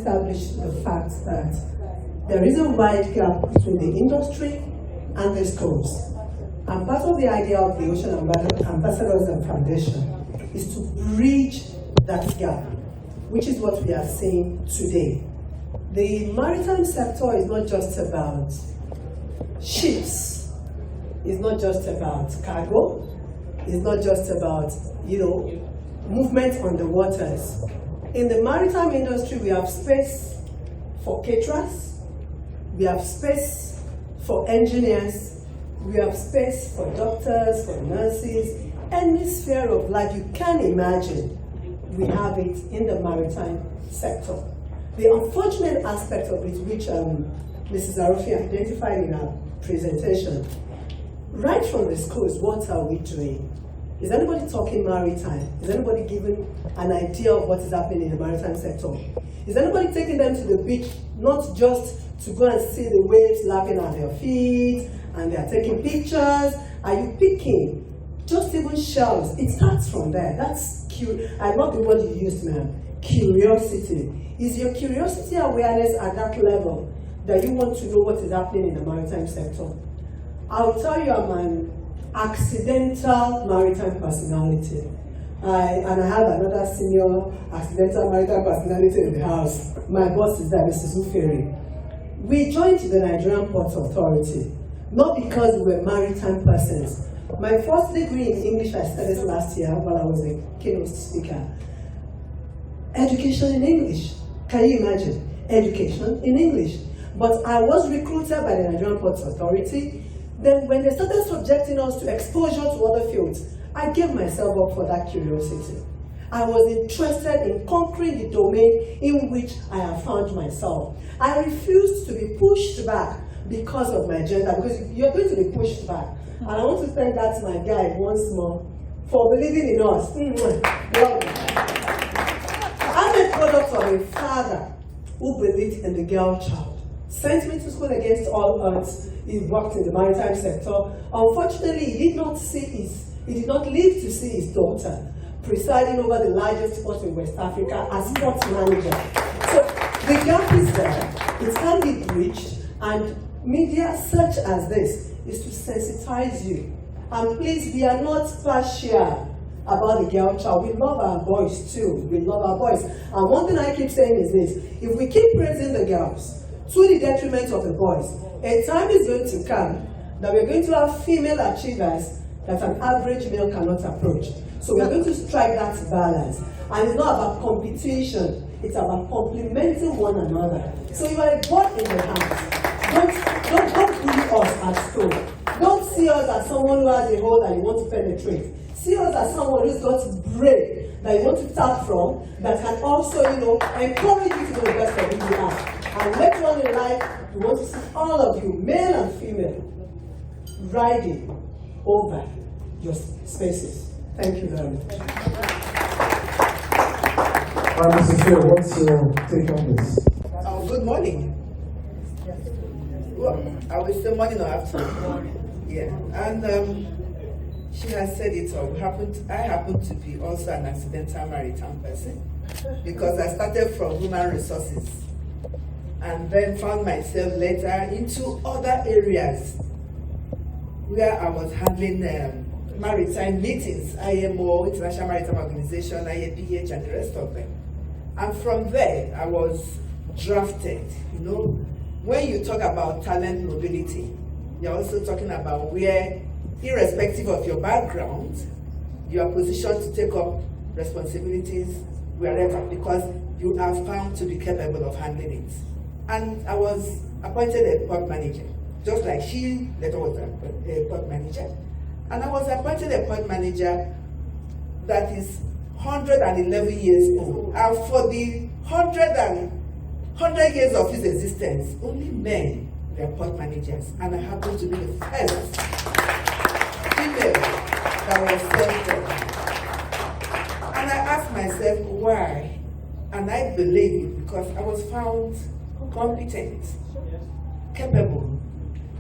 established the fact that there is a wide gap between the industry and the schools. And part of the idea of the Ocean Ambassadors and Foundation is to bridge that gap, which is what we are seeing today. The maritime sector is not just about ships, it's not just about cargo, it's not just about, movement on the waters. In the maritime industry, we have space for caterers, we have space for engineers, we have space for doctors, for nurses, any sphere of life you can imagine, we have it in the maritime sector. The unfortunate aspect of it, which Mrs. Arufi identified in her presentation, right from the schools, what are we doing? Is anybody talking maritime? Is anybody giving an idea of what is happening in the maritime sector? Is anybody taking them to the beach, not just to go and see the waves lapping at their feet, and they are taking pictures? Are you picking just even shells? It starts from there. That's I love the word you used, ma'am. Curiosity. Is your curiosity awareness at that level that you want to know what is happening in the maritime sector? I'll tell you, I'm an accidental maritime personality. And I have another senior accidental maritime personality in the house. My boss is there, Mrs. Uferi. We joined the Nigerian Ports Authority, not because we were maritime persons. My first degree in English I studied last year while I was a keynote speaker. Education in English. Can you imagine? Education in English. But I was recruited by the Nigerian Ports Authority. Then when they started subjecting us to exposure to other fields, I gave myself up for that curiosity. I was interested in conquering the domain in which I have found myself. I refused to be pushed back because of my gender, because you're going to be pushed back. And I want to thank that my guy once more for believing in us. I'm a product of a father who believed in the girl child. Sent me to school against all odds. He worked in the maritime sector. Unfortunately, he did not live to see his daughter presiding over the largest port in West Africa as port manager. So the gap is there. It can be bridged, and media such as this is to sensitize you. And please, we are not partial about the girl child. We love our boys too. We love our boys. And one thing I keep saying is this: if we keep praising the girls to the detriment of the boys, a time is going to come that we're going to have female achievers that an average male cannot approach. So we're going to strike that balance. And it's not about competition, it's about complementing one another. So you are a bird in the hand. Don't bully us at school. Don't see us as someone who has a hole that you want to penetrate. See us as someone who's got brain that you want to tap from, that can also, encourage you to do the best of who you are. And later on in life, we want to see all of you, male and female, riding over your spaces. Thank you very much. Mrs. Phil, what's your take on this? Good morning. Well, I will say morning or afternoon. Yeah, and she has said it all. I happen to be also an accidental maritime person because I started from human resources and then found myself later into other areas where I was handling maritime meetings, IMO, International Maritime Organization, IAPH, and the rest of them. And from there, I was drafted. When you talk about talent mobility, you're also talking about where, irrespective of your background, you are positioned to take up responsibilities wherever, because you are found to be capable of handling it. And I was appointed a port manager, just like she later was a port manager. And I was appointed a port manager that is 111 years old. And for the 100 years of his existence, only men were port managers. And I happened to be the first female that was served. And I asked myself why. And I believe it because I was found competent, capable.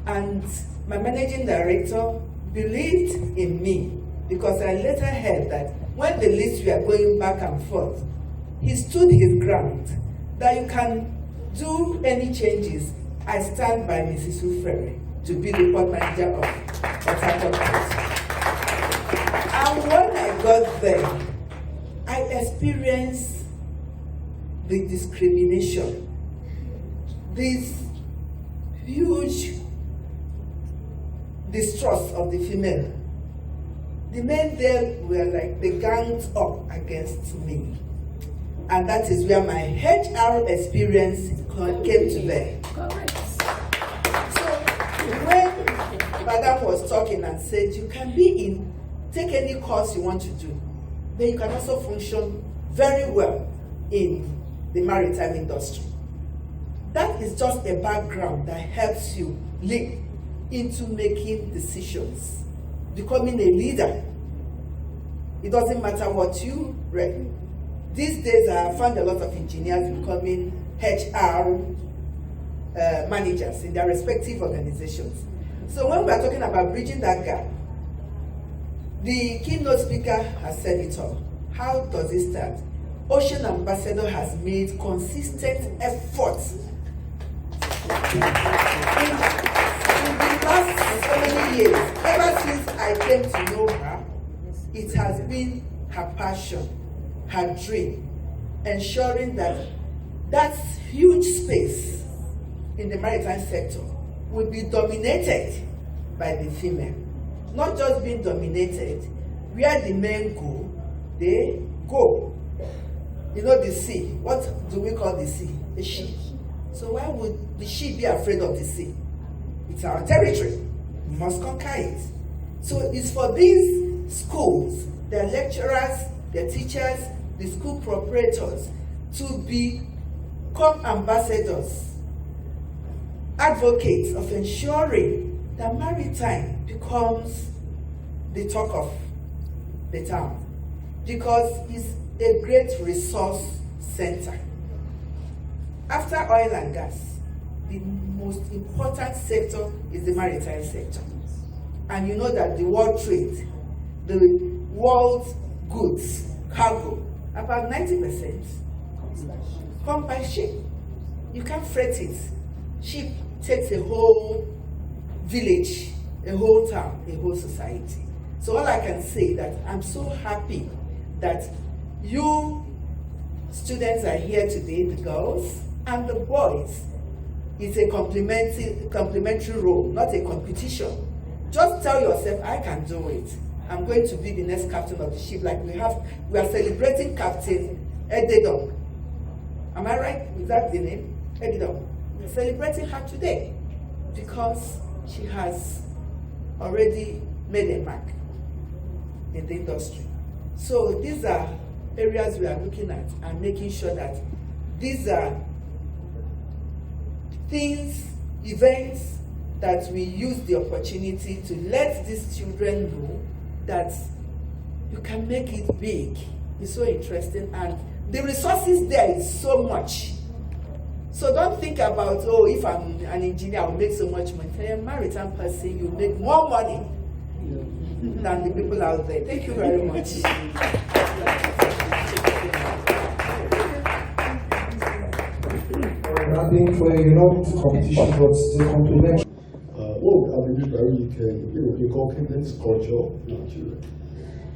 And my managing director believed in me, because I later heard that when the lists were going back and forth, he stood his ground that you can do any changes, I stand by Mrs. Ufere to be the port manager of Port Harcourt. And when I got there, I experienced the discrimination, this huge distrust of the female. The men there were like they ganged up against me. And that is where my HR experience came to bear. So when Madam was talking and said, you can take any course you want to do, then you can also function very well in the maritime industry. That is just a background that helps you leap into making decisions, becoming a leader. It doesn't matter what you read. These days, I have found a lot of engineers becoming HR managers in their respective organizations. So when we are talking about bridging that gap, the keynote speaker has said it all. How does it start? Ocean Ambassador has made consistent efforts in the last so many years. Ever since I came to know her, it has been her passion, her dream, ensuring that that huge space in the maritime sector will be dominated by the female. Not just being dominated, where the men go, they go. You know the sea, what do we call the sea? The ship. So why would the ship be afraid of the sea? It's our territory. We must conquer it. So it's for these schools, their lecturers, their teachers, the school proprietors to become ambassadors, advocates of ensuring that maritime becomes the talk of the town, because it's a great resource center. After oil and gas, the most important sector is the maritime sector. And you know that the world trade, the world's goods, cargo, about 90% come by ship. You can't freight it. Ship takes a whole village, a whole town, a whole society. So all I can say that I'm so happy that you students are here today, the girls and the boys. It's a complementary role, not a competition. Just tell yourself, I can do it. I'm going to be the next captain of the ship. Like we are celebrating Captain Ededong. Am I right? Is that the name? Ededong. We're celebrating her today because she has already made a mark in the industry. So these are areas we are looking at and making sure that these are things, events that we use the opportunity to let these children know that you can make it big. It's so interesting, and the resources there is so much. So don't think about, oh, if I'm an engineer, I'll make so much money. If you're a maritime person, you make more money than the people out there. Thank you very much. I think we're not competition, but the complementary. What I believe that we can, inculcate this culture in our children.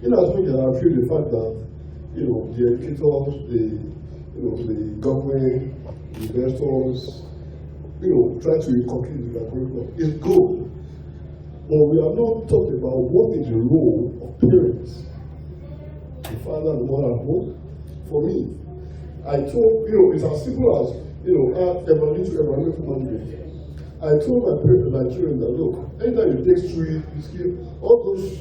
As we can, I feel the fact that, the educators, the government, the investors, try to inculcate in their curriculum. It's good. But we are not talking about what is the role of parents, the father and the mother at home. For me, I told, it's as simple as, evaluate management. I told my children that, look, anytime you take street, you skill, all those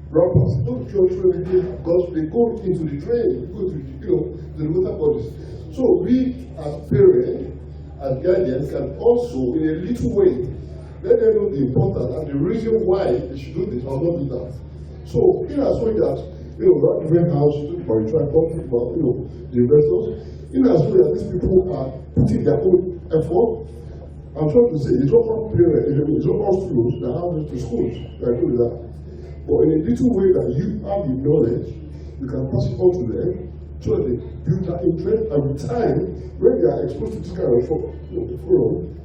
rappers, those children, because they go into the drain, go to the water bodies. So we, as parents, as guardians, can also, in a little way, let them know the importance and the reason why they should do this or not do that. So, in as way that, that different houses, or you try talking about, the investors, in as way that these people are putting their own effort. I'm trying to say, it's not all parents, it's not all schools that have this to schools, I do that. But in a little way that you have the knowledge, you can pass it on to them so that they build that interest, and with time, when they are exposed to this kind of forum,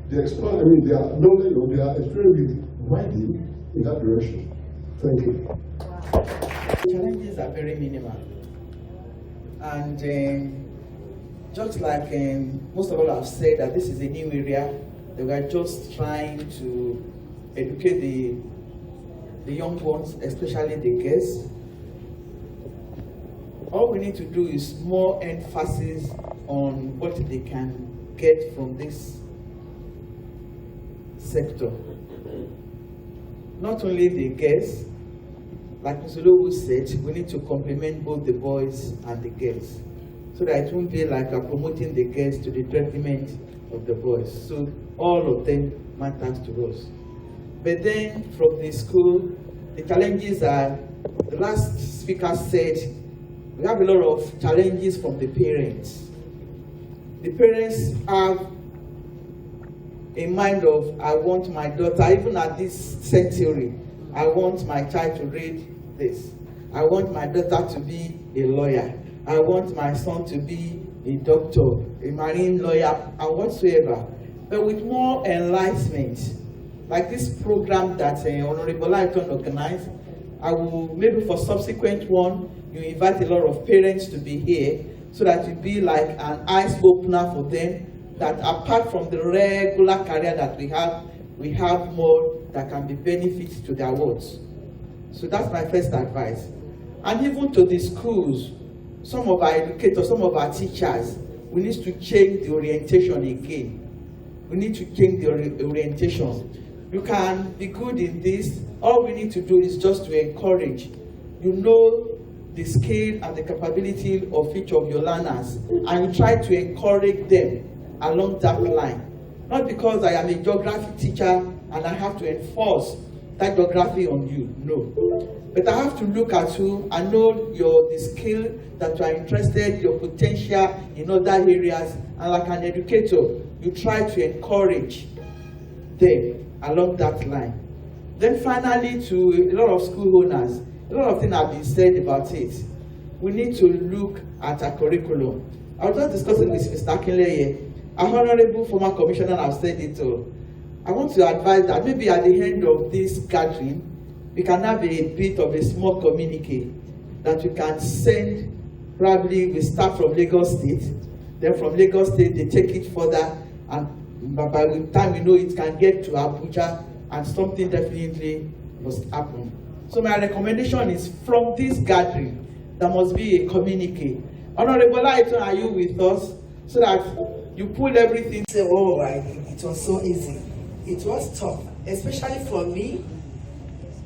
they expand, their knowledge or their experience will widen in that direction. Thank you. The challenges are very minimal. And just like most of all have said that this is a new area, that we are just trying to educate the young ones, especially the girls. All we need to do is more emphasis on what they can get from this sector. Not only the girls, like Mr. Lowu said, we need to complement both the boys and the girls, so that it won't be like promoting the girls to the detriment of the boys. So all of them matters to us. But then from the school, the challenges are, the last speaker said, we have a lot of challenges from the parents. The parents have a mind of, I want my daughter, even at this century, I want my child to read this. I want my daughter to be a lawyer. I want my son to be a doctor, a marine lawyer, and whatsoever. But with more enlightenment, like this program that Honorable Lighton organized, I will, maybe for subsequent one, you invite a lot of parents to be here, so that it will be like an eye-opener for them, that apart from the regular career that we have more that can be benefits to their wards. So that's my first advice. And even to the schools, some of our educators, some of our teachers, we need to change the orientation again. We need to change the orientation. You can be good in this. All we need to do is just to encourage. You know the skill and the capability of each of your learners, and you try to encourage them along that line. Not because I am a geography teacher and I have to enforce that geography on you, no. But I have to look at you and know the skill that you are interested, your potential in other areas, and like an educator, you try to encourage them along that line. Then finally, to a lot of school owners, a lot of things have been said about it. We need to look at our curriculum. I was just discussing with Mr. Akinleye. Our honorable former commissioner has said it all. I want to advise that maybe at the end of this gathering, we can have a bit of a small communique that we can send. Probably we start from Lagos State, then from Lagos State they take it further, and by the time we know it can get to Abuja, and something definitely must happen. So my recommendation is, from this gathering, there must be a communique. Honorable Lighton, are you with us? So that you pull everything. Say, oh, it was so easy. It was tough, especially for me,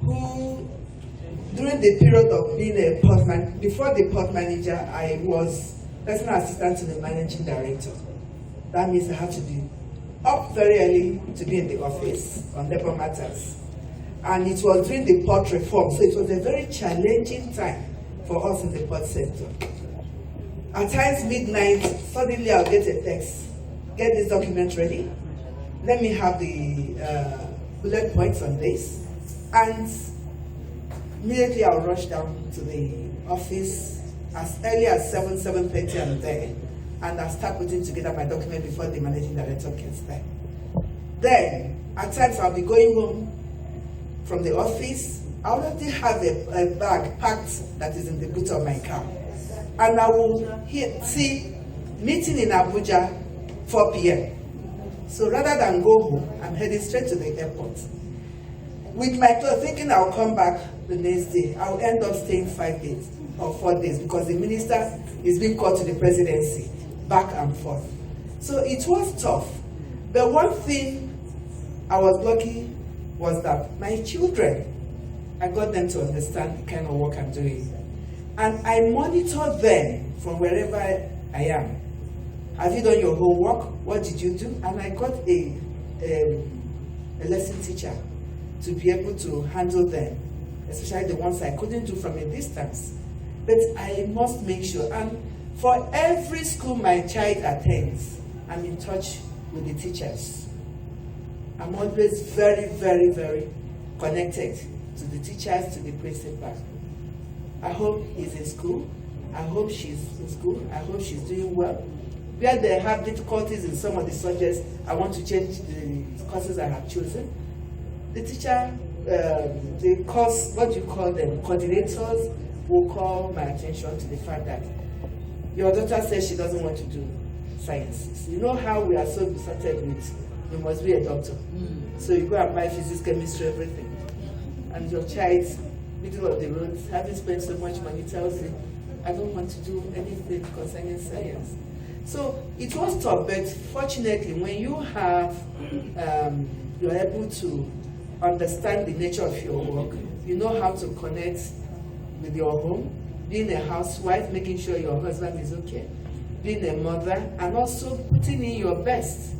who, during the period of being a port manager, before the port manager, I was personal assistant to the managing director. That means I had to be up very early to be in the office on labor matters. And it was during the port reform, so it was a very challenging time for us in the port sector. At times, midnight, suddenly I'll get a text, get this document ready, let me have the bullet points on this, and immediately I'll rush down to the office as early as 7:30 I'm there, and I'll start putting together my document before the managing director gets there. Then, at times I'll be going home from the office. I already have a bag packed that is in the boot of my car. And I will see meeting in Abuja 4 p.m. So rather than go home, I'm heading straight to the airport. With my clothes, thinking I'll come back the next day, I'll end up staying 5 days or 4 days because the minister is being called to the presidency, back and forth. So it was tough. But one thing I was lucky was that my children, I got them to understand the kind of work I'm doing. And I monitor them from wherever I am. Have you done your homework? What did you do? And I got a lesson teacher to be able to handle them, especially the ones I couldn't do from a distance. But I must make sure. And for every school my child attends, I'm in touch with the teachers. I'm always very, very, very connected to the teachers, to the principal. I hope he's in school. I hope she's in school. I hope she's doing well. Where they have difficulties in some of the subjects, I want to change the courses I have chosen. The teacher, the course, what do you call them, coordinators will call my attention to the fact that your daughter says she doesn't want to do sciences. You know how we are so besotted with, you must be a doctor. So you go and buy physics, chemistry, everything. And your child, middle of the road, having spent so much money, tells you, I don't want to do anything concerning science. So it was tough, but fortunately, when you have, you're able to understand the nature of your work, you know how to connect with your home, being a housewife, making sure your husband is okay, being a mother, and also putting in your best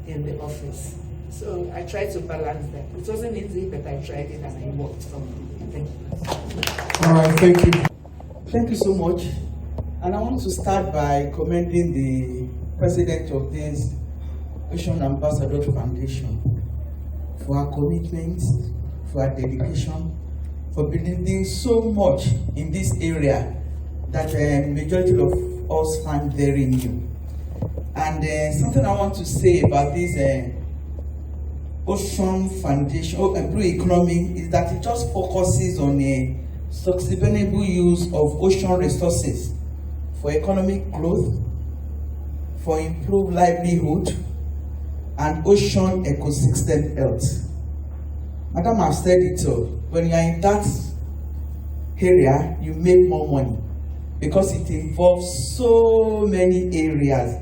in the office. So I tried to balance that. It wasn't easy, but I tried it and it worked for me. Thank you. All right, thank you. Thank you so much. And I want to start by commending the president of this Ocean Ambassador Foundation for her commitment, for her dedication, for believing so much in this area that the majority of us find very new. And something I want to say about this Ocean Foundation, Blue Economy, is that it just focuses on a sustainable use of ocean resources for economic growth, for improved livelihood, and ocean ecosystem health. Madam, I've said it all. When you are in that area, you make more money because it involves so many areas.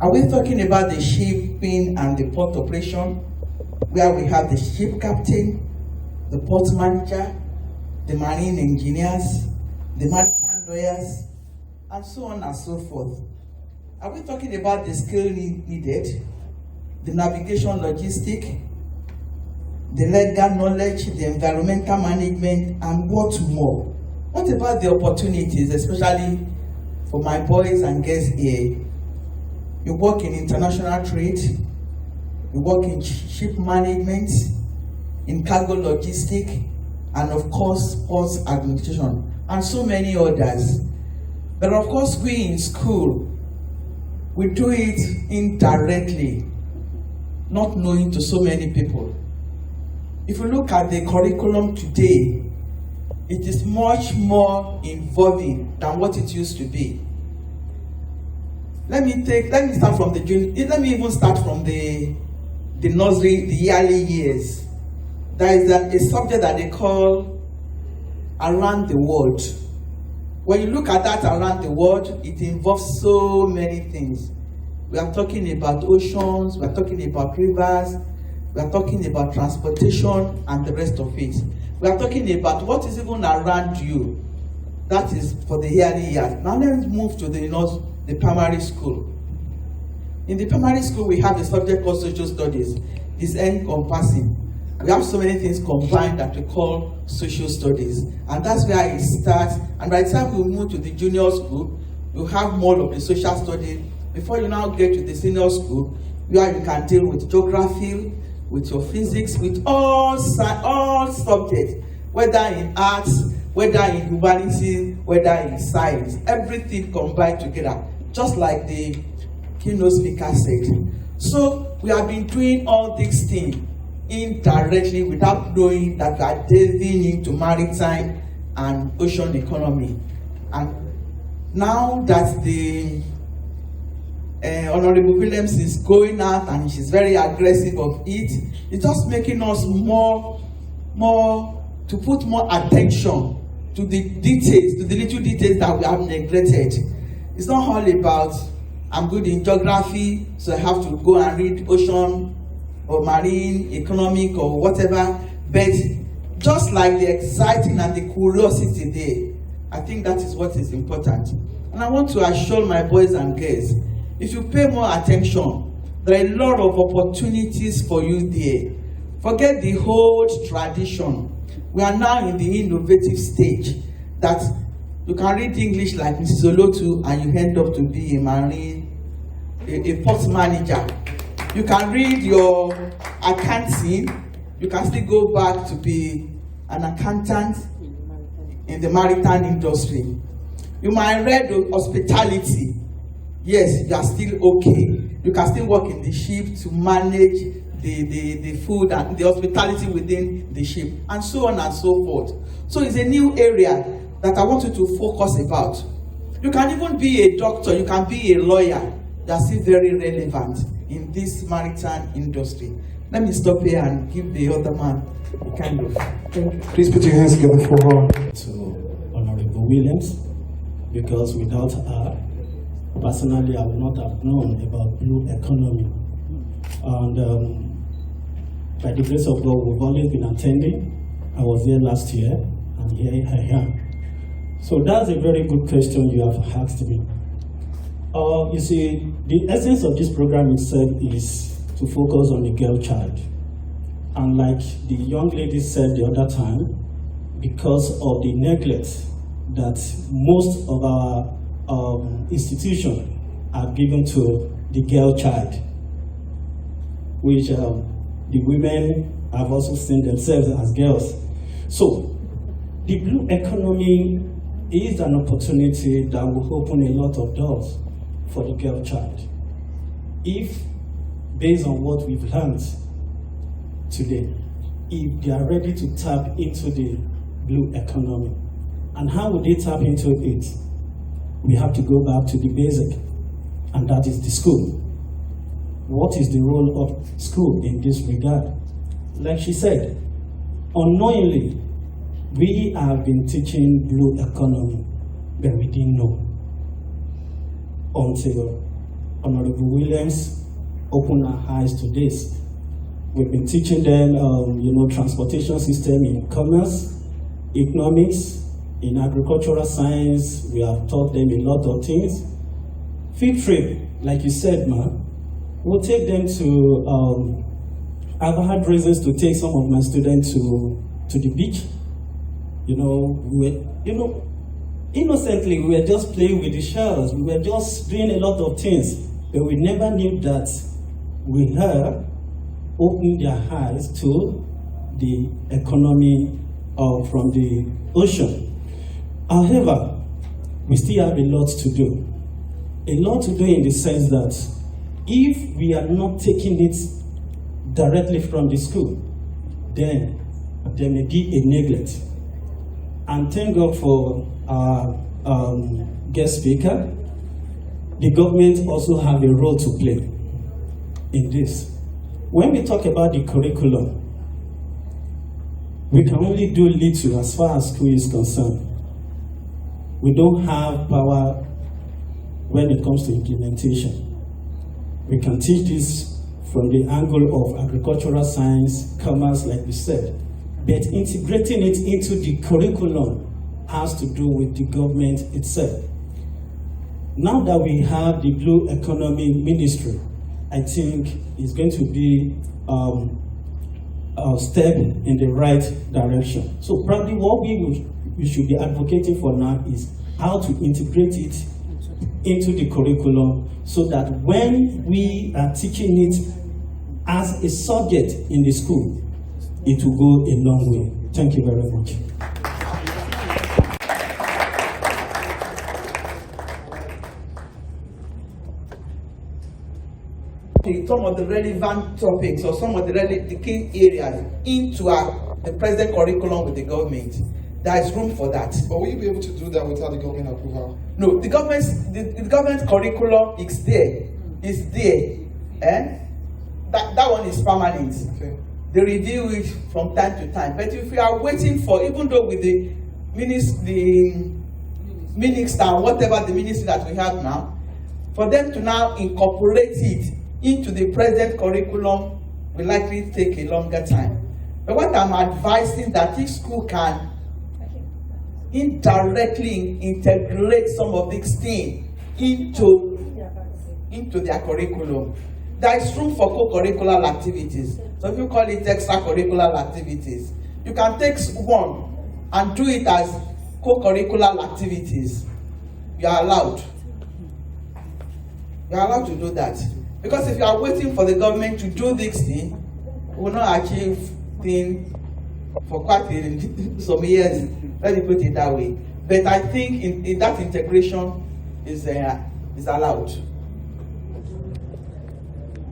Are we talking about the shipping and the port operation, where we have the ship captain, the port manager, the marine engineers, the maritime lawyers, and so on and so forth? Are we talking about the skill needed, the navigation logistic, the legal knowledge, the environmental management, and what more? What about the opportunities, especially for my boys and girls here? You work in international trade, you work in ship management, in cargo logistics, and of course, ports administration, and so many others. But of course, we in school, we do it indirectly, not knowing to so many people. If you look at the curriculum today, it is much more involving than what it used to be. Let me start from the junior. Let me even start from the nursery, the early years. There is a subject that they call Around the World. When you look at that around the world, it involves so many things. We are talking about oceans, we are talking about rivers, we are talking about transportation and the rest of it. We are talking about what is even around you. That is for the early years. Now let's move to the primary school. In the primary school, we have a subject called social studies. It's encompassing. We have so many things combined that we call social studies. And that's where it starts. And by the time we move to the junior school, you have more of the social studies. Before you now get to the senior school, where you can deal with geography, with your physics, with all subjects, whether in arts, whether in humanity, whether in science, everything combined together, just like the keynote speaker said. So we have been doing all these things indirectly without knowing that we are delving into maritime and ocean economy. And now that the Honorable Williams is going out and she's very aggressive of it, it's just making us more to put more attention to the details, to the little details that we have neglected. It's not all about, I'm good in geography, so I have to go and read ocean or marine, economic or whatever, but just like the exciting and the curiosity there, I think that is what is important. And I want to assure my boys and girls, if you pay more attention, there are a lot of opportunities for you there. Forget the old tradition. We are now in the innovative stage that you can read English like Mrs. Olotu and you end up to be a port manager. You can read your accounting, you can still go back to be an accountant in the maritime industry. You might read hospitality. Yes, you are still okay. You can still work in the ship to manage the food and the hospitality within the ship, and so on and so forth. So it's a new area that I want you to focus about. You can even be a doctor, you can be a lawyer. That's still very relevant in this maritime industry. Let me stop here and give the other man a kind of thank you. Please put your hands together for To Honorable Williams, because without her, personally, I would not have known about blue economy. And by the grace of God, we've always been attending. I was here last year, and here I am. So that's a very good question you have asked me. You see, the essence of this program itself is to focus on the girl child. And like the young lady said the other time, because of the neglect that most of our institutions are given to the girl child, which the women have also seen themselves as girls. So the blue economy is an opportunity that will open a lot of doors for the girl child. If, based on what we've learned today, if they are ready to tap into the blue economy, and how would they tap into it? We have to go back to the basic, and that is the school. What is the role of school in this regard? Like she said, unknowingly, we have been teaching blue economy, but we didn't know until Honorable Williams opened our eyes to this. We've been teaching them, transportation system in commerce, economics, in agricultural science. We have taught them a lot of things. Field trip, like you said, man, we'll take them to, I've had reasons to take some of my students to the beach. Innocently, we were just playing with the shells. We were just doing a lot of things, but we never knew that we had opened their eyes to the economy from the ocean. However, we still have a lot to do. A lot to do in the sense that if we are not taking it directly from the school, then there may be a neglect. And thank God for our guest speaker. The government also have a role to play in this. When we talk about the curriculum, we can only do little as far as school is concerned. We don't have power when it comes to implementation. We can teach this from the angle of agricultural science, commerce, like we said, but integrating it into the curriculum has to do with the government itself. Now that we have the Blue Economy Ministry, I think it's going to be a step in the right direction. So probably what we should be advocating for now is how to integrate it into the curriculum so that when we are teaching it as a subject in the school, it will go a long way. Thank you very much. Some of the relevant topics or some of the key areas into the present curriculum with the government. There is room for that. But will you be able to do that without the government approval? No, the government curriculum is there. It's there. That one is permanent. Okay. They review it from time to time. But if you are waiting for, even though with the minister and whatever the ministry that we have now, for them to now incorporate it into the present curriculum will likely take a longer time. But what I'm advising that each school can indirectly integrate some of these things into their curriculum. There is room for co-curricular activities. So if you call it extracurricular activities, you can take one and do it as co-curricular activities. You are allowed. You are allowed to do that. Because if you are waiting for the government to do this thing, we will not achieve things for quite some years. Let me put it that way. But I think in that integration is allowed.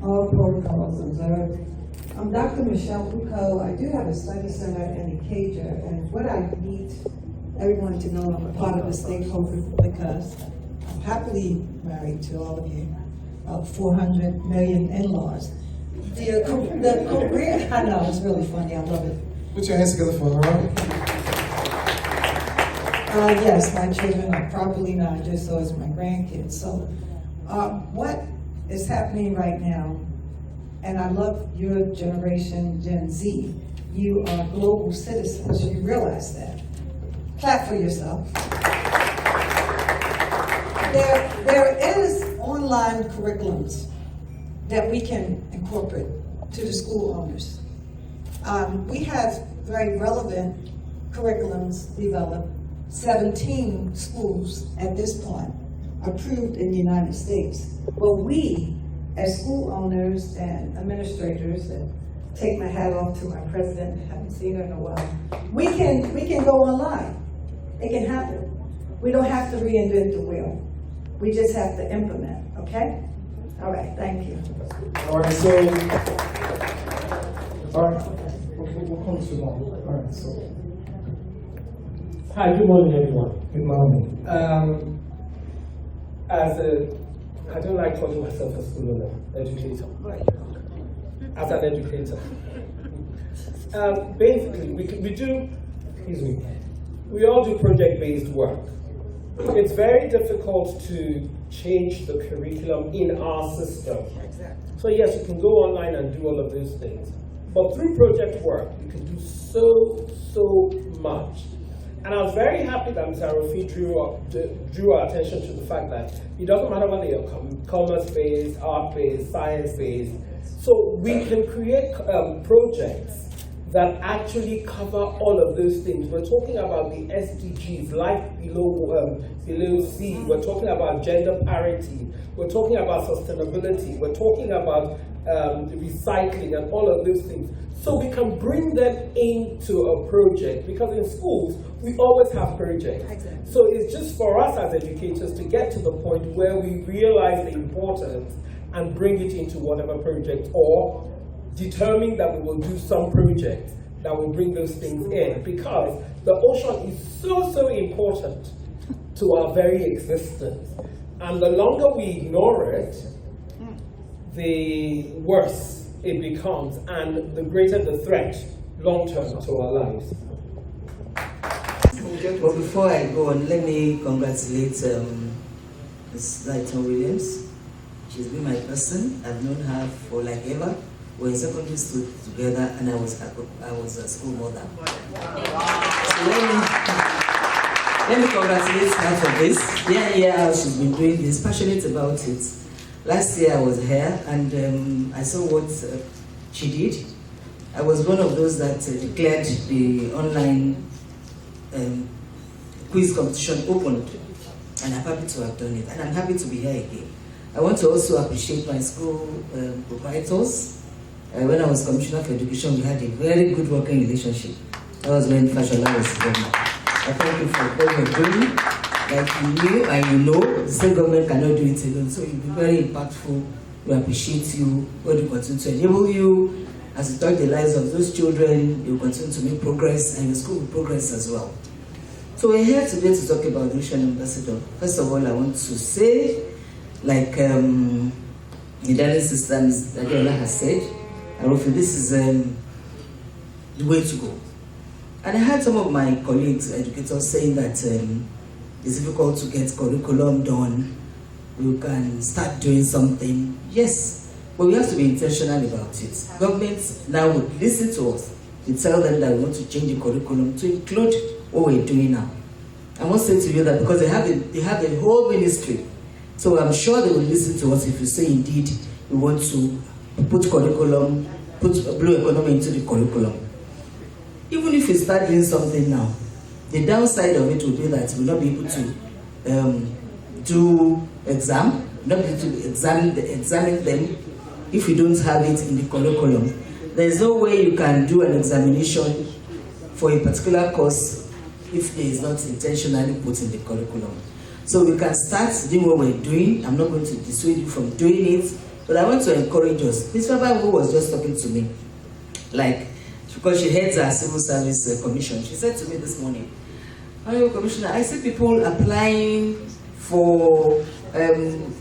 All protocols observed. I'm Dr. Michelle Foucault. I do have a study center in Acadia, and what I need everyone to know, I'm a part of the stakeholder because I'm happily married to all of you, 400 million in-laws. The career, I know, it's really funny, I love it. Put your hands together for her. Yes, my children are properly managed, so is my grandkids. So what is happening right now, and I love your generation, Gen Z, you are global citizens, you realize that. Clap for yourself. There is online curriculums that we can incorporate to the school owners. We have very relevant curriculums developed, 17 schools at this point approved in the United States. But we, as school owners and administrators, and take my hat off to my president, haven't seen her in a while, we can go online. It can happen. We don't have to reinvent the wheel. We just have to implement, okay? All right, thank you. All right, so, all right, we'll come to one. All right, so. Hi, good morning, everyone. Good morning. I don't like calling myself a school owner, educator. As an educator. Basically, we all do project-based work. It's very difficult to change the curriculum in our system. So yes, you can go online and do all of those things. But through project work, you can do so much. And I was very happy that Ms. Arofi drew our attention to the fact that it doesn't matter whether you're commerce-based, art-based, science-based. So we can create projects that actually cover all of those things. We're talking about the SDGs, life below C. We're talking about gender parity. We're talking about sustainability. We're talking about recycling and all of those things. So we can bring them into a project, because in schools, we always have projects. Exactly. So it's just for us as educators to get to the point where we realize the importance and bring it into whatever project, or determine that we will do some project that will bring those things in, because the ocean is so important to our very existence. And the longer we ignore it, the worse it becomes, and the greater the threat long-term to our lives. But before I go on, let me congratulate Ms. Lighton Williams. She's been my person. I've known her for like ever. We're in secondary school together, and I was a school mother. So let me congratulate her for this. Yeah, she's been doing this, passionate about it. Last year I was here, and I saw what she did. I was one of those that declared the online quiz competition opened, and I'm happy to have done it, and I'm happy to be here again. I want to also appreciate my school proprietors. When I was Commissioner for Education, we had a very good working relationship. That was when Fashola was governor. I thank you for what you're doing. Like you knew and you know, the state government cannot do it alone. So you'll be very impactful. We appreciate you. God will continue to enable you. As you touch the lives of those children, you'll continue to make progress, and your school will progress as well. So we're here today to talk about the Ocean Ambassador. First of all, I want to say, like the Darling Sister Adiola has said, I feel this is the way to go. And I heard some of my colleagues, educators, saying that it's difficult to get curriculum done. You can start doing something. Yes, but we have to be intentional about it. Governments now would listen to us to tell them that we want to change the curriculum to include what we're doing now. I must say to you that because they have a whole ministry, so I'm sure they will listen to us if you say indeed we want to put curriculum, put blue economy into the curriculum. Even if we start doing something now, the downside of it will be that we'll not be able to do exam, not be able to examine them if we don't have it in the curriculum. There is no way you can do an examination for a particular course if it is not intentionally put in the curriculum. So we can start doing what we're doing. I'm not going to dissuade you from doing it, but I want to encourage us. Ms. Baba, who was just talking to me, like, because she heads our civil service commission, she said to me this morning, "Honorable Commissioner, I see people applying for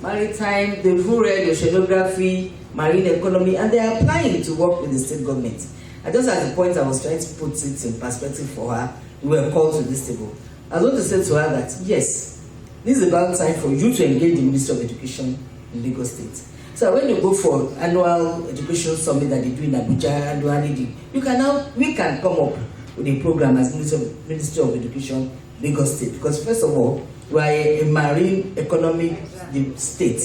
maritime, the rural oceanography, marine economy, and they are applying to work with the state government." And just at the point I was trying to put it in perspective for her, we were called to this table. I was going to say to her that, yes, this is about time for you to engage the Ministry of Education in Lagos State. So when you go for annual education summit that they do in Abuja annually, we can come up with a program as Ministry of Education Lagos State, because first of all, we are a marine economic state.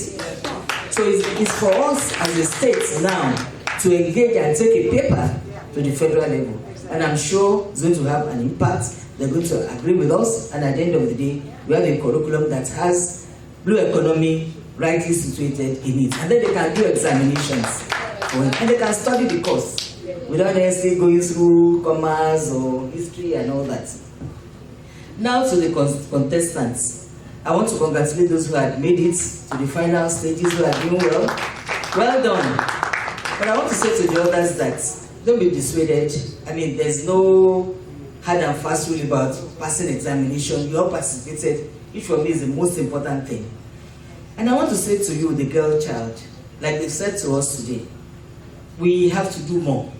So it's for us as a state now to engage and take a paper to the federal level. And I'm sure it's going to have an impact. They're going to agree with us, and at the end of the day, we have a curriculum that has blue economy rightly situated in it. And then they can do examinations and they can study the course without necessarily going through commerce or history and all that. Now to the contestants. I want to congratulate those who had made it to the final stages, who are doing well. Well done. But I want to say to the others that don't be dissuaded. I mean, there's no hard and fast rule about passing examination. You all participated, which for me is the most important thing. And I want to say to you, the girl child, like they said to us today, we have to do more.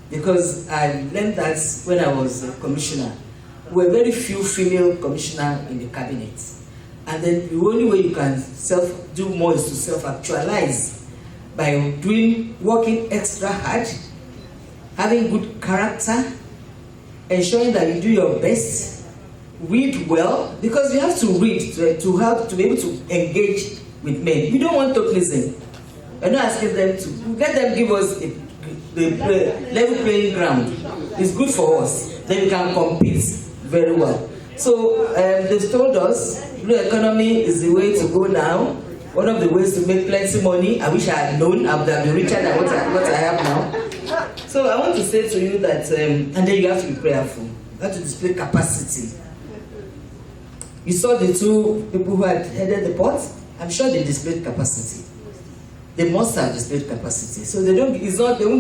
Because I learned that when I was a commissioner, there were very few female commissioners in the cabinet. And then the only way you can do more is to self-actualize by working extra hard, having good character, ensuring that you do your best, read well, because you have to read to be able to engage with men. We don't want tokenism. We're not asking them to let them give us the level playing ground. It's good for us. Then we can compete very well. So they've told us blue economy is the way to go now. One of the ways to make plenty money. I wish I had known. I would have been richer than what I have now. So I want to say to you that, and then you have to be prayerful. You have to display capacity. You saw the two people who had headed the pot. I'm sure they displayed capacity. They must have displayed capacity. So they won't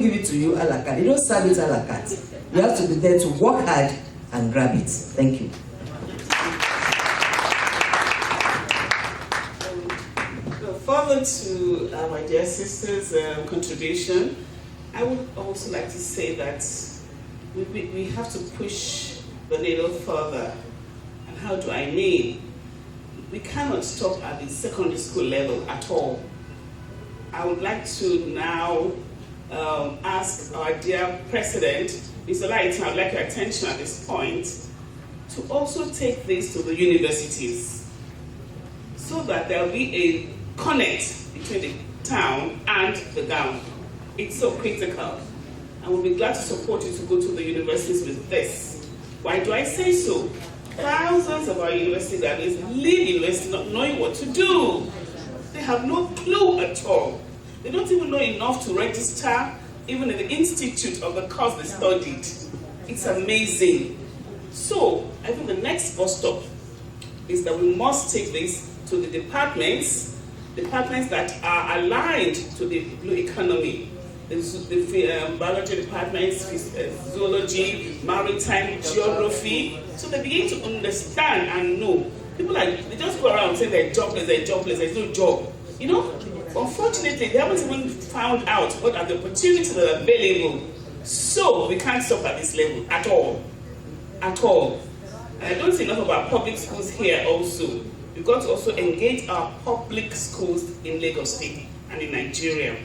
give it to you a la carte. They don't serve it a la carte. You have to be there to work hard and grab it. Thank you. Further to my dear sister's contribution, I would also like to say that we have to push the needle further. And how do I mean? We cannot stop at the secondary school level at all. I would like to now ask our dear President, Mr. Light, I would like your attention at this point, to also take this to the universities so that there will be a connect between the town and the gown. It's so critical. I will be glad to support you to go to the universities with this. Why do I say so? Thousands of our university graduates leave university not knowing what to do. They have no clue at all. They don't even know enough to register even in the institute of the course they studied. It's amazing. So I think the next bus stop is that we must take this to the departments that are aligned to the blue economy. The biology departments, zoology, maritime, geography. So they begin to understand and know. People they just go around saying they're jobless, there's no job. You know, unfortunately, they haven't even found out what are the opportunities that are available. So we can't stop at this level at all. At all. And I don't see enough about public schools here also. We've got to also engage our public schools in Lagos State and in Nigeria.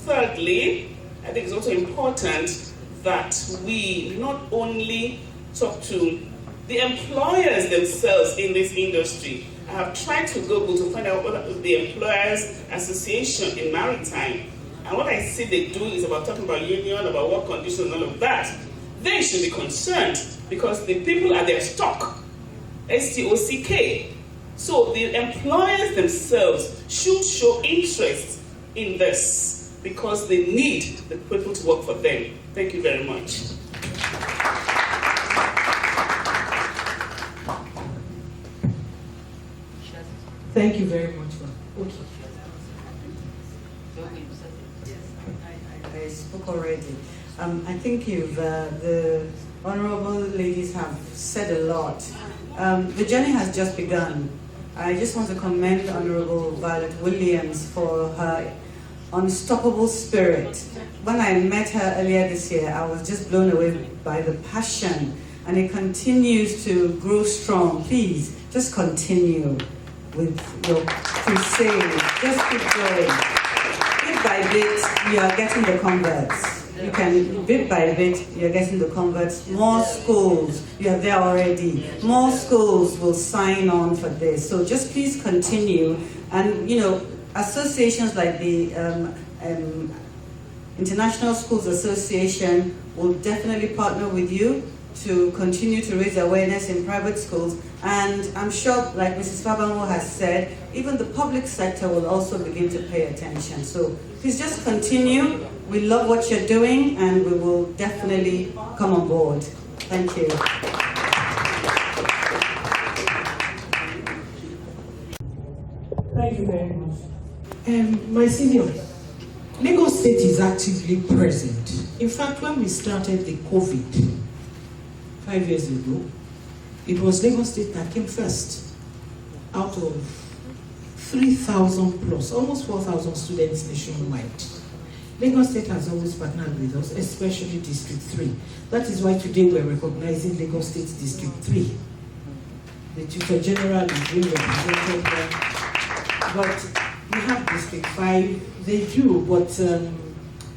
Thirdly, I think it's also important that we not only talk to the employers themselves in this industry. I have tried to Google to find out what the Employers Association in Maritime, and what I see they do is about talking about union, about work conditions and all of that. They should be concerned because the people are their stock, STOCK. So the employers themselves should show interest in this because they need the people to work for them. Thank you very much. Thank you very much. Okay. I spoke already. I think the honorable ladies have said a lot. The journey has just begun. I just want to commend Honorable Violet Williams for her unstoppable spirit. When I met her earlier this year, I was just blown away by the passion, and it continues to grow strong. Please, just continue with your crusade. Just keep going. Bit by bit, you are getting the converts. You can, bit by bit, you're getting the converts. More schools, you are there already. More schools will sign on for this. So just please continue. And, you know, associations like the International Schools Association will definitely partner with you to continue to raise awareness in private schools. And I'm sure, like Mrs. Fabanwo has said, even the public sector will also begin to pay attention. So please just continue. We love what you're doing, and we will definitely come on board. Thank you. Thank you very much. My seniors, Lagos State is actively present. In fact, when we started the COVID 5 years ago, it was Lagos State that came first out of 3,000 plus, almost 4,000 students nationwide. Lagos State has always partnered with us, especially District 3. That is why today we're recognizing Lagos State District 3. The Tutor General is being represented there. But we have District 5, they do, but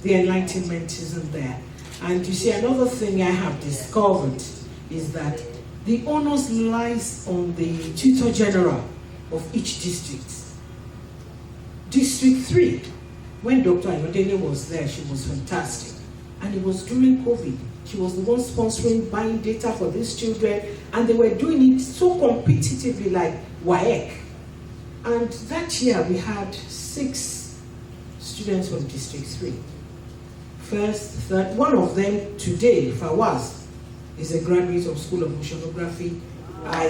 the enlightenment isn't there. And you see, another thing I have discovered is that the onus lies on the Tutor General of each district. District 3, when Dr. Ayodele was there, she was fantastic. And it was during COVID. She was the one sponsoring, buying data for these children, and they were doing it so competitively like WAEC. And that year we had 6 students from District 3. First, third, one of them today, Fawaz, is a graduate of School of Oceanography. I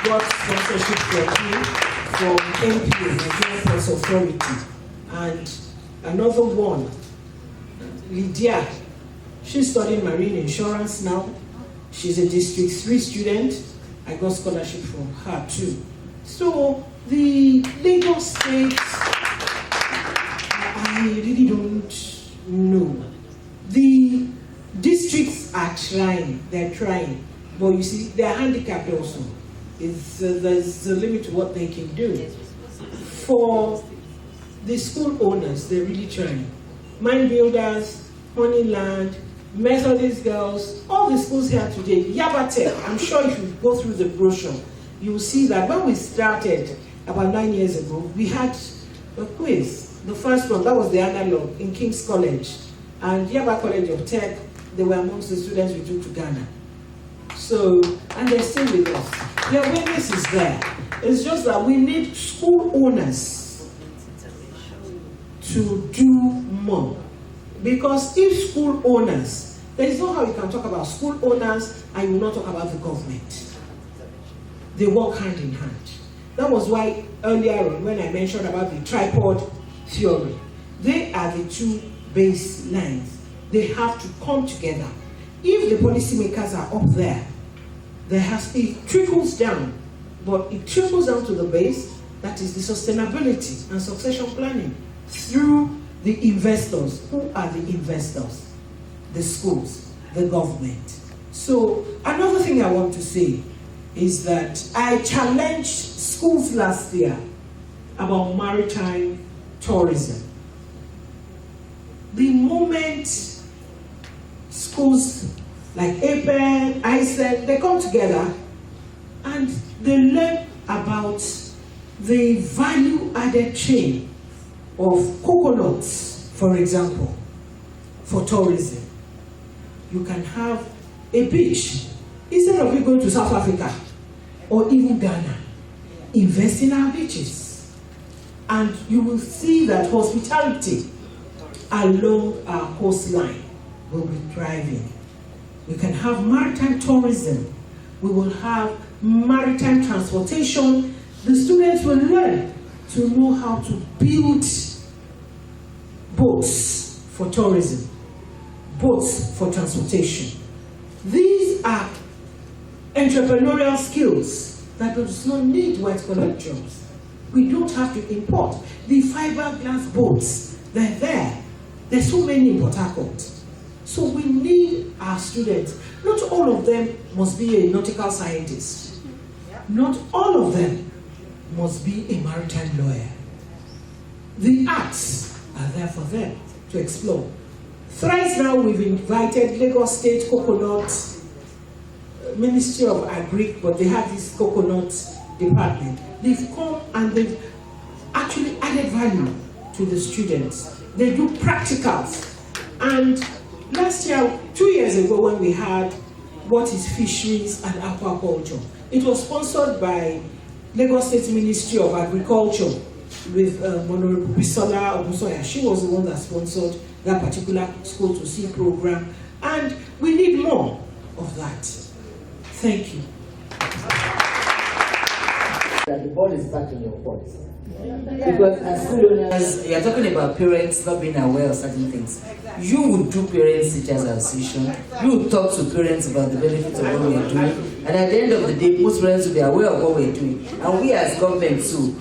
got sponsorship from NPA, Nigerian Ports Authority. And another one, Lydia, she's studying marine insurance now. She's a District 3 student. I got scholarship from her too. So the Lagos State, I really don't know. The districts are trying, they're trying. But you see, they're handicapped also. There's a limit to what they can do. For the school owners, they're really trying. Mind Builders, Honeyland, Methodist Girls, all the schools here today, Yabate, I'm sure if you go through the brochure, you will see that when we started about 9 years ago, we had a quiz. The first one, that was the analog in King's College. And Yaba College of Tech, they were amongst the students we took to Ghana. So, and they're still with us. The awareness is there. It's just that we need school owners to do more. Because if school owners, there is no how you can talk about school owners and you will not talk about the government. They work hand in hand. That was why earlier on, when I mentioned about the tripod theory, they are the two base lines. They have to come together. If the policymakers are up there, it trickles down, but it trickles down to the base, that is the sustainability and succession planning through the investors. Who are the investors? The schools, the government. So another thing I want to say is that I challenged schools last year about maritime tourism. The moment schools like APEN, ISEC, they come together and they learn about the value-added chain of coconuts, for example, for tourism. You can have a beach. Instead of you going to South Africa or even Ghana, invest in our beaches. And you will see that hospitality along our coastline will be thriving. We can have maritime tourism. We will have maritime transportation The students will learn to know how to build boats for tourism, boats for transportation. These are entrepreneurial skills that does not need white-collar jobs. We don't have to import. The fiberglass boats, they're there. There's so many in Port Harcourt. So we need our students. Not all of them must be a nautical scientist. Not all of them must be a maritime lawyer. The arts are there for them to explore. Thrice now we've invited Lagos State Coconut Ministry of Agri, but they have this coconut department. They've come and they've actually added value to the students. They do practicals. And last year, 2 years ago, when we had What is Fisheries and Aquaculture, it was sponsored by Lagos State Ministry of Agriculture with Honorable Bisola Obusoya. She was the one that sponsored that particular School to Sea program. And we need more of that. Thank you. The ball is back in your court. Because as school owners, you are talking about parents not being aware of certain things. You would do parents teachers association. You would talk to parents about the benefits of what we are doing. And at the end of the day, most parents will be aware of what we are doing. And we as government too,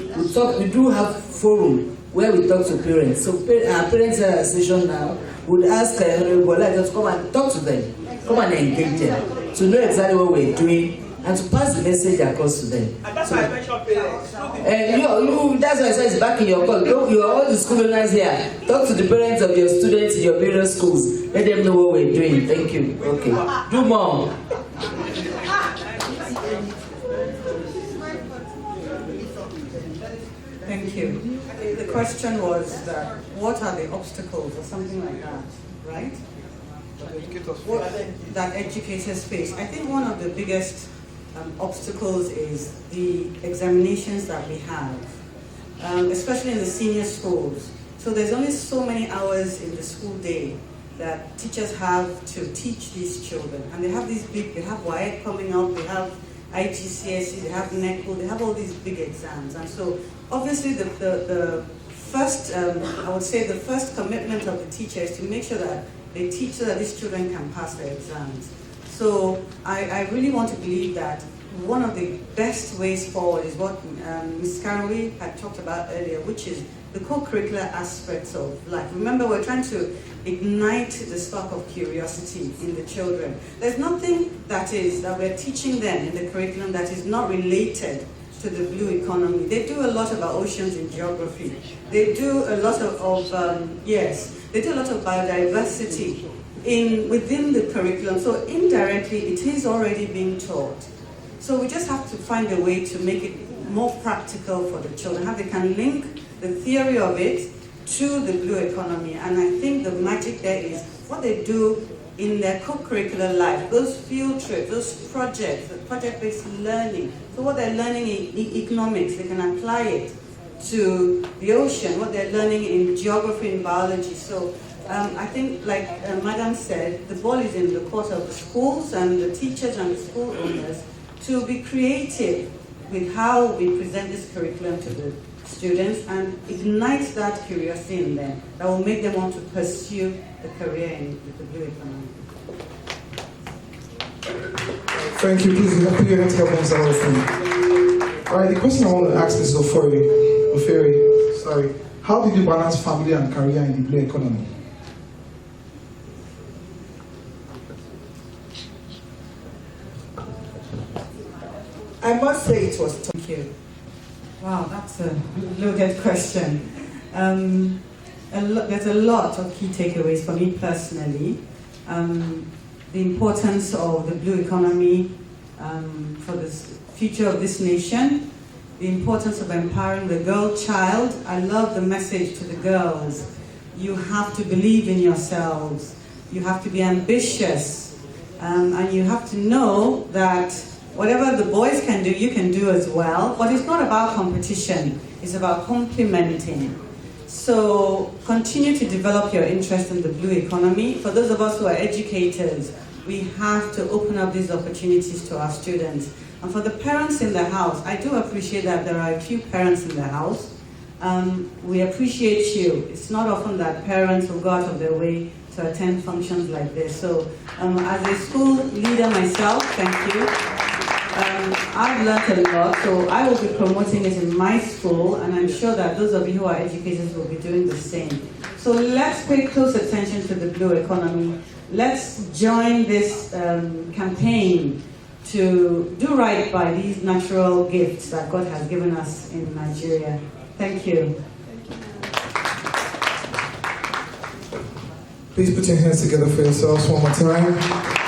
we do have forum where we talk to parents. So our parents association now would ask Bola just come and talk to them, come and engage them, to know exactly what we're doing and to pass the message across to them. And that's why I mentioned parents. That's why I said it's back in your call. You are all the school owners here. Talk to the parents of your students in your various schools. Let them know what we're doing. Thank you. Okay. Do more. Thank you. The question was that what are the obstacles or something like that, right? That educators face. I think one of the biggest obstacles is the examinations that we have, especially in the senior schools. So there's only so many hours in the school day that teachers have to teach these children. And they have they have WAEC coming up, they have IGCSE, they have NECO, they have all these big exams. And so obviously the first, I would say the first commitment of the teacher is to make sure that they teach so that these children can pass their exams. So I really want to believe that one of the best ways forward is what Ms. Carolee had talked about earlier, which is the co-curricular aspects of life. Remember, we're trying to ignite the spark of curiosity in the children. There's nothing that we're teaching them in the curriculum that is not related to the blue economy. They do a lot about oceans and geography. They do a lot they do a lot of biodiversity within the curriculum. So indirectly, it is already being taught. So we just have to find a way to make it more practical for the children, how they can link the theory of it to the blue economy. And I think the magic there is what they do in their co-curricular life, those field trips, those projects, the project-based learning. So what they're learning in economics, they can apply it to the ocean, what they're learning in geography and biology. So I think, like Madam said, the ball is in the court of the schools and the teachers and the school owners to be creative with how we present this curriculum to the students and ignite that curiosity in them that will make them want to pursue the career in the blue economy. Thank you. Please put your hands up on All right, the question I want to ask is Oferi, sorry. How did you balance family and career in the blue economy? I must say it was tough. Thank you. Wow, that's a loaded question. There's a lot of key takeaways for me personally. The importance of the blue economy for the future of this nation, the importance of empowering the girl child. I love the message to the girls. You have to believe in yourselves. You have to be ambitious. And you have to know that whatever the boys can do, you can do as well. But it's not about competition. It's about complementing. So continue to develop your interest in the blue economy. For those of us who are educators, we have to open up these opportunities to our students. And for the parents in the house, I do appreciate that there are a few parents in the house. We appreciate you. It's not often that parents will go out of their way to attend functions like this. So as a school leader myself, thank you. I've learned a lot, so I will be promoting it in my school, and I'm sure that those of you who are educators will be doing the same. So let's pay close attention to the blue economy. Let's join this campaign to do right by these natural gifts that God has given us in Nigeria. Thank you. Please put your hands together for yourselves one more time.